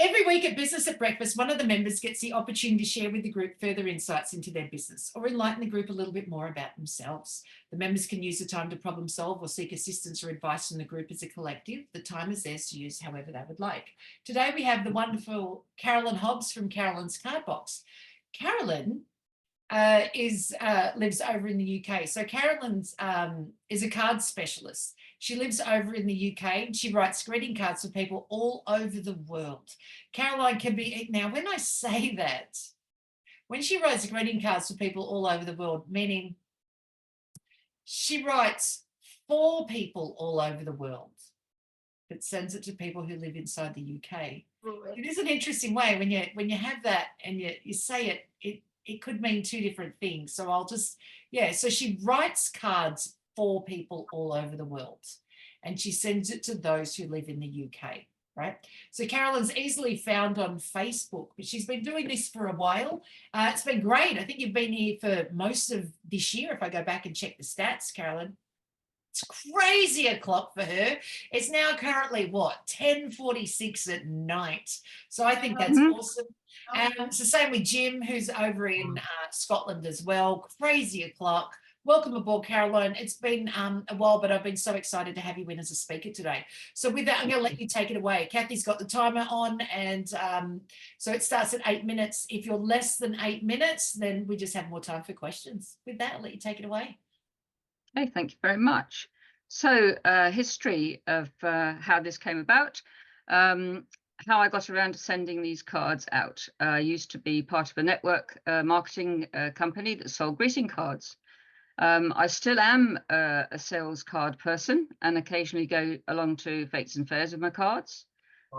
Every week at Business at Breakfast, one of the members gets the opportunity to share with the group further insights into their business or enlighten the group a little bit more about themselves. The members can use the time to problem solve or seek assistance or advice from the group as a collective. The time is theirs to use however they would like. Today we have the wonderful Carolyn Hobbs from Carolyn's Card Box. Carolyn lives over in the UK. So Carolyn's is a card specialist. She lives over in the UK and she writes greeting cards for people all over the world. Caroline can be, now when I say that, when she writes greeting cards for people all over the world, meaning she writes for people all over the world, but sends it to people who live inside the UK. It is an interesting way when you have that and you say it could mean two different things. So I'll just, so she writes cards for people all over the world and she sends it to those who live in the UK, right? So Carolyn's easily found on Facebook, but she's been doing this for a while. It's been great. I think you've been here for most of this year. If I go back and check the stats, Carolyn, it's crazy o'clock for her. It's now currently what, 10:46 at night. So I think that's awesome. It's the same with Jim, who's over in Scotland as well. Crazy o'clock. Welcome aboard, Caroline. It's been a while, but I've been so excited to have you in as a speaker today. So with that, I'm going to let you take it away. Kathy's got the timer on, and so it starts at 8 minutes. If you're less than 8 minutes, then we just have more time for questions. With that, I'll let you take it away. Okay, thank you very much. So history of how this came about, how I got around to sending these cards out. I used to be part of a network marketing company that sold greeting cards. I still am a sales card person and occasionally go along to fetes and fairs with my cards.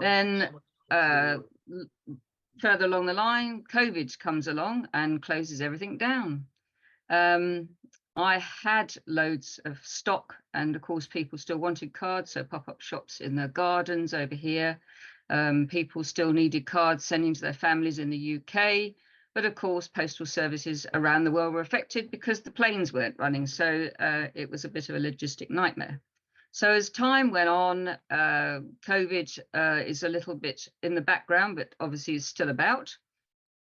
Then further along the line, COVID comes along and closes everything down. I had loads of stock and of course people still wanted cards, so pop-up shops in the gardens over here. People still needed cards sending to their families in the UK, but of course postal services around the world were affected because the planes weren't running, so it was a bit of a logistic nightmare. So as time went on, COVID is a little bit in the background, but obviously is still about.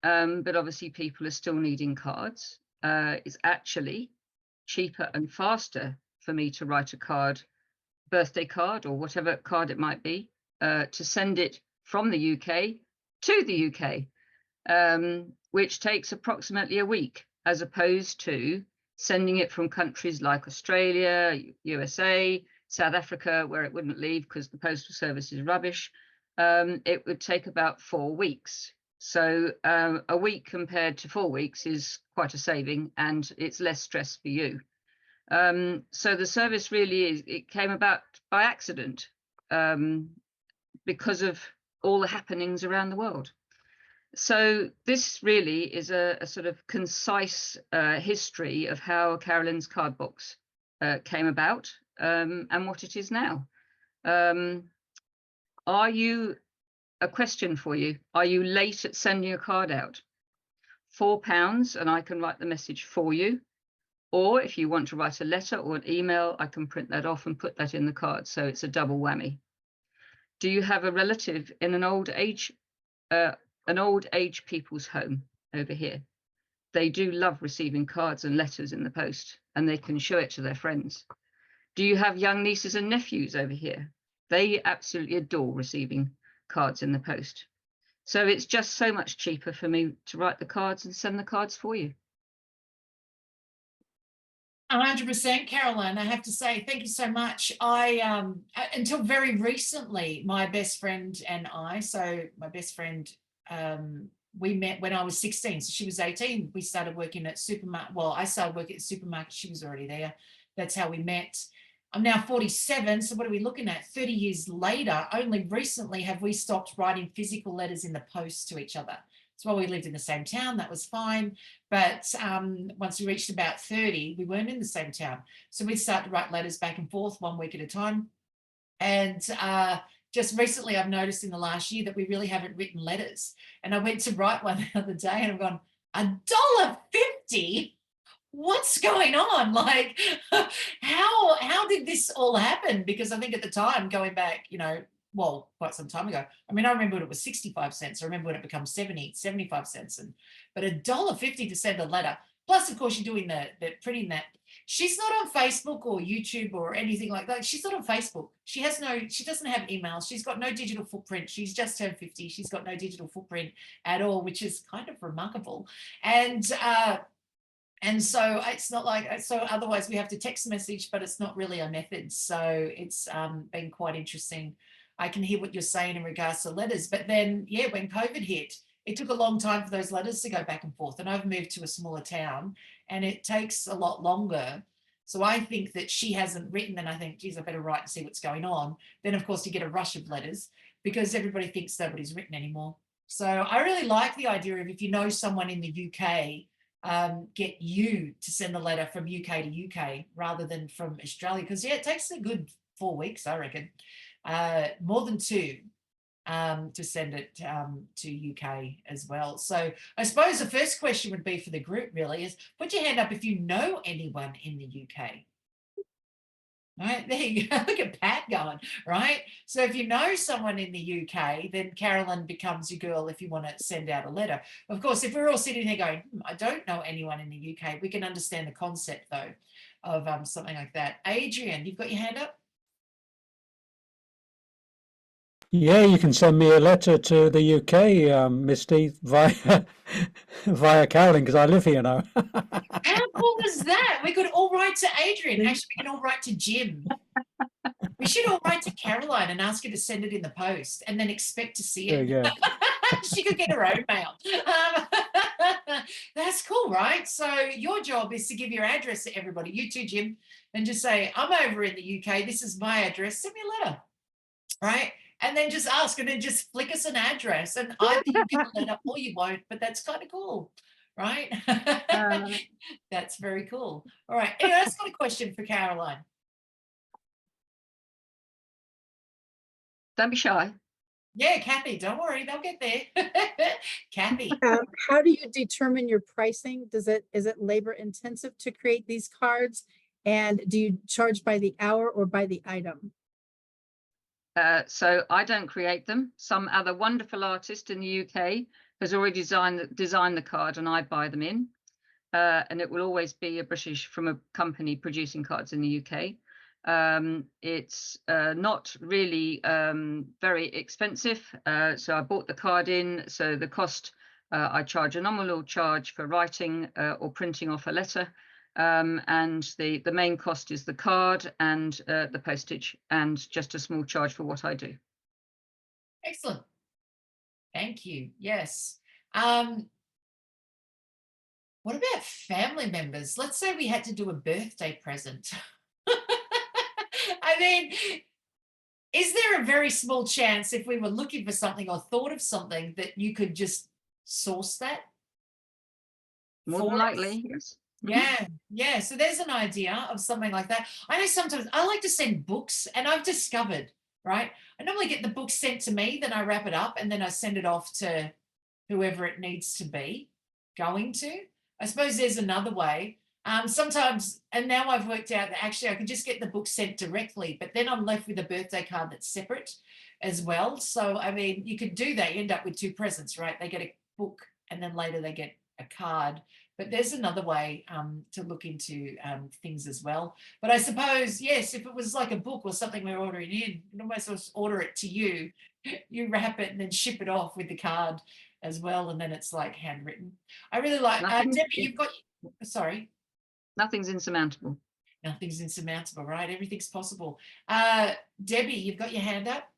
But obviously people are still needing cards. It's actually cheaper and faster for me to write a card, birthday card or whatever card it might be, to send it from the UK to the UK, which takes approximately a week, as opposed to sending it from countries like Australia, USA, South Africa, where it wouldn't leave because the postal service is rubbish. It would take about 4 weeks. So a week compared to 4 weeks is quite a saving, and it's less stress for you. So the service really it came about by accident because of all the happenings around the world. So this really is a sort of concise history of how Carolyn's Card Box came about and what it is now. A question for you. Are you late at sending a card out? £4 and I can write the message for you. Or if you want to write a letter or an email, I can print that off and put that in the card. So it's a double whammy. Do you have a relative in an old age people's home over here? They do love receiving cards and letters in the post, and they can show it to their friends. Do you have young nieces and nephews over here? They absolutely adore receiving cards in the post. So it's just so much cheaper for me to write the cards and send the cards for you. 100%, Caroline. I have to say, thank you so much. I until very recently, my best friend and I, so my best friend, we met when I was 16, so she was 18. We started working at supermarket. Well, I started working at the supermarket. She was already there. That's how we met. I'm now 47, so what are we looking at? 30 years later, only recently have we stopped writing physical letters in the post to each other. That's why we lived in the same town, that was fine. But once we reached about 30, we weren't in the same town. So we'd start to write letters back and forth 1 week at a time. And just recently, I've noticed in the last year that we really haven't written letters. And I went to write one the other day and I've gone, $1.50? What's going on? Like, how did this all happen? Because I think at the time, going back, well, quite some time ago. I mean, I remember when it was 65 cents. I remember when it becomes 70, 75 cents. But $1.50 to send a letter. Plus, of course, you're doing the printing that. She's not on Facebook or YouTube or anything like that. She's not on Facebook. She doesn't have emails. She's got no digital footprint. She's just turned 50. She's got no digital footprint at all, which is kind of remarkable. And so it's not like, so otherwise we have to text message, but it's not really a method. So it's been quite interesting. I can hear what you're saying in regards to letters, but then, yeah, when COVID hit, it took a long time for those letters to go back and forth. And I've moved to a smaller town and it takes a lot longer. So I think that she hasn't written, and I think, geez, I better write and see what's going on. Then, of course, you get a rush of letters because everybody thinks nobody's written anymore. So I really like the idea of, if you know someone in the UK, get you to send the letter from UK to UK rather than from Australia, because yeah, it takes a good 4 weeks, I reckon, more than 2, to send it to UK as well. So I suppose the first question would be for the group really is, put your hand up if you know anyone in the UK. Right, there you go. Look at Pat going, right? So if you know someone in the UK, then Carolyn becomes your girl if you want to send out a letter. Of course, if we're all sitting there going, I don't know anyone in the UK, we can understand the concept, though, of something like that. Adrian, you've got your hand up? Yeah, you can send me a letter to the UK, Misty, via via Carolyn, because I live here now. How cool is that? We could all write to Adrian. Actually, we can all write to Jim. We should all write to Caroline and ask her to send it in the post and then expect to see There it. you go. She could get her own mail. That's cool, right? So your job is to give your address to everybody, you too, Jim, and just say, I'm over in the UK. This is my address. Send me a letter, right? And then just ask, and then just flick us an address, and either you get a letter or you won't, but that's kind of cool, right? That's very cool. All right. Anyway, I've got a question for Caroline. Don't be shy. Yeah, Kathy, don't worry, they'll get there. Kathy. How do you determine your pricing? Is it labor intensive to create these cards? And do you charge by the hour or by the item? So I don't create them. Some other wonderful artist in the UK has already designed the card, and I buy them in. And it will always be from a company producing cards in the UK. It's not really very expensive. So I bought the card in. So the cost, I charge a nominal charge for writing or printing off a letter. And the main cost is the card and the postage, and just a small charge for what I do. Excellent. Thank you. Yes. What about family members? Let's say we had to do a birthday present. I mean, is there a very small chance, if we were looking for something or thought of something, that you could just source that? More than likely, yes. Yeah, yeah. So there's an idea of something like that. I know sometimes I like to send books, and I've discovered, right? I normally get the book sent to me, then I wrap it up, and then I send it off to whoever it needs to be going to. I suppose there's another way. Sometimes, and now I've worked out that actually I can just get the book sent directly, but then I'm left with a birthday card that's separate as well. So, I mean, you could do that. You end up with 2 presents, right? They get a book and then later they get a card. But there's another way to look into things as well. But I suppose, yes, if it was like a book or something we're ordering in, you almost order it to you, you wrap it and then ship it off with the card as well. And then it's like handwritten. I really like, Debbie, you've got, sorry. Nothing's insurmountable. Nothing's insurmountable, right? Everything's possible. Debbie, you've got your hand up?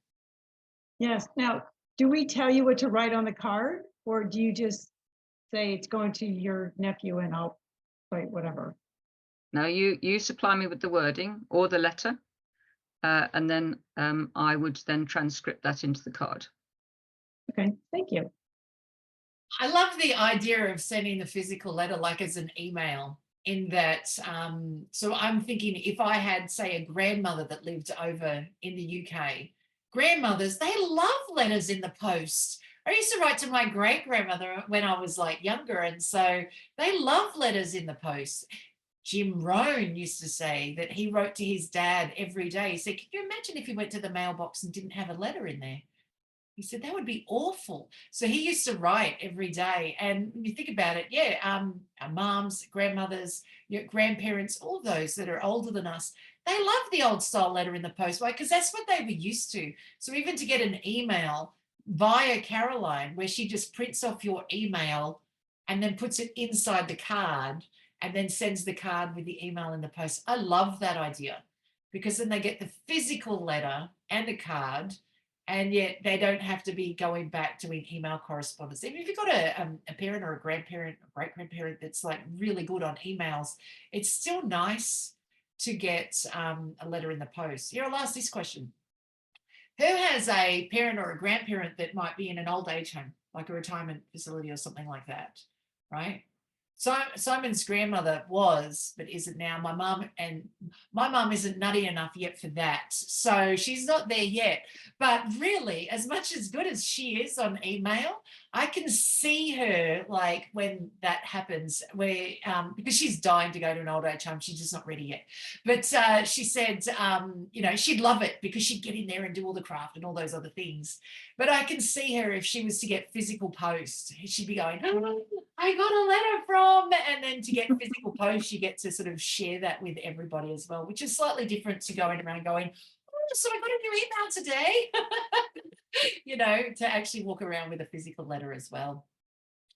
Yes. Now, do we tell you what to write on the card, or do you just say it's going to your nephew and I'll write whatever? No, you supply me with the wording or the letter, and then I would then transcript that into the card. Okay, thank you. I love the idea of sending the physical letter like as an email, in that, so I'm thinking if I had, say, a grandmother that lived over in the UK, grandmothers, they love letters in the post. I used to write to my great grandmother when I was like younger, and so they love letters in the post. Jim Rohn used to say that he wrote to his dad every day. He said, can you imagine if he went to the mailbox and didn't have a letter in there? He said, that would be awful. So he used to write every day. And when you think about it, yeah, our moms, grandmothers, your grandparents, all those that are older than us, they love the old style letter in the post, right? Because that's what they were used to. So even to get an email via Caroline, where she just prints off your email and then puts it inside the card and then sends the card with the email in the post. I love that idea, because then they get the physical letter and a card, and yet they don't have to be going back doing email correspondence. Even if you've got a parent or a grandparent, a great grandparent that's like really good on emails, it's still nice to get a letter in the post. Here, I'll ask this question. Who has a parent or a grandparent that might be in an old age home, like a retirement facility or something like that, right? So Simon's grandmother was, but isn't now. My mum isn't nutty enough yet for that. So she's not there yet. But really, as much as good as she is on email, I can see her like when that happens, where because she's dying to go to an old age home, she's just not ready yet. But she said, you know, she'd love it because she'd get in there and do all the craft and all those other things. But I can see her, if she was to get physical post, she'd be going, oh, I got a letter from, and then to get physical post, you get to sort of share that with everybody as well, which is slightly different to going around going, oh, so I got a new email today, you know, to actually walk around with a physical letter as well.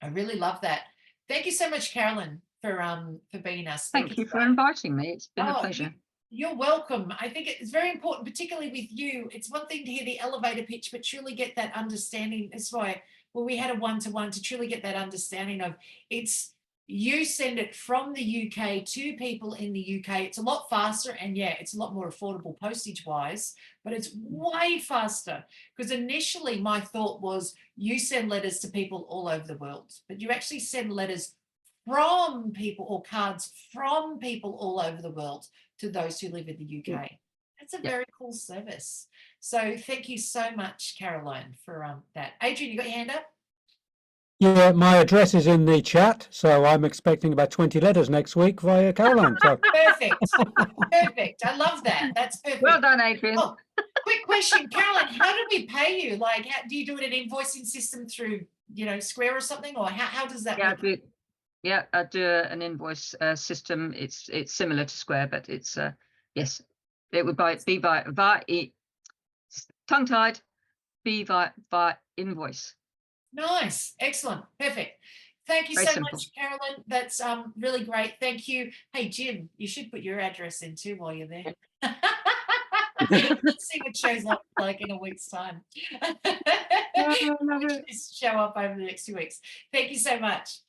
I really love that. Thank you so much, Carolyn, for being our speaker. Thank you for inviting me. It's been a pleasure. You're welcome. I think it's very important, particularly with you. It's one thing to hear the elevator pitch, but truly get that understanding. That's why, well, we had a one-to-one to truly get that understanding of it's, you send it from the UK to people in the UK. It's a lot faster, and yeah, it's a lot more affordable postage wise, but it's way faster, because initially my thought was you send letters to people all over the world, but you actually send letters from people, or cards from people all over the world, to those who live in the UK. That's a very cool service. So thank you so much, Caroline, for that. Adrian, you got your hand up? Yeah, my address is in the chat, so I'm expecting about 20 letters next week via Caroline. So. Perfect. Perfect. I love that. That's perfect. Well done, Adrian. Oh, quick question, Caroline, how do we pay you? Like, how, do you do it an invoicing system through, you know, Square or something, or how does that work? I do an invoice system. It's similar to Square, but it's yes, it would be via tongue-tied, be via invoice. Nice, excellent, perfect. Thank you so much, Carolyn. That's really great. Thank you. Hey, Jim, you should put your address in too while you're there. Let's see what shows up like in a week's time. Just show up over the next 2 weeks. Thank you so much.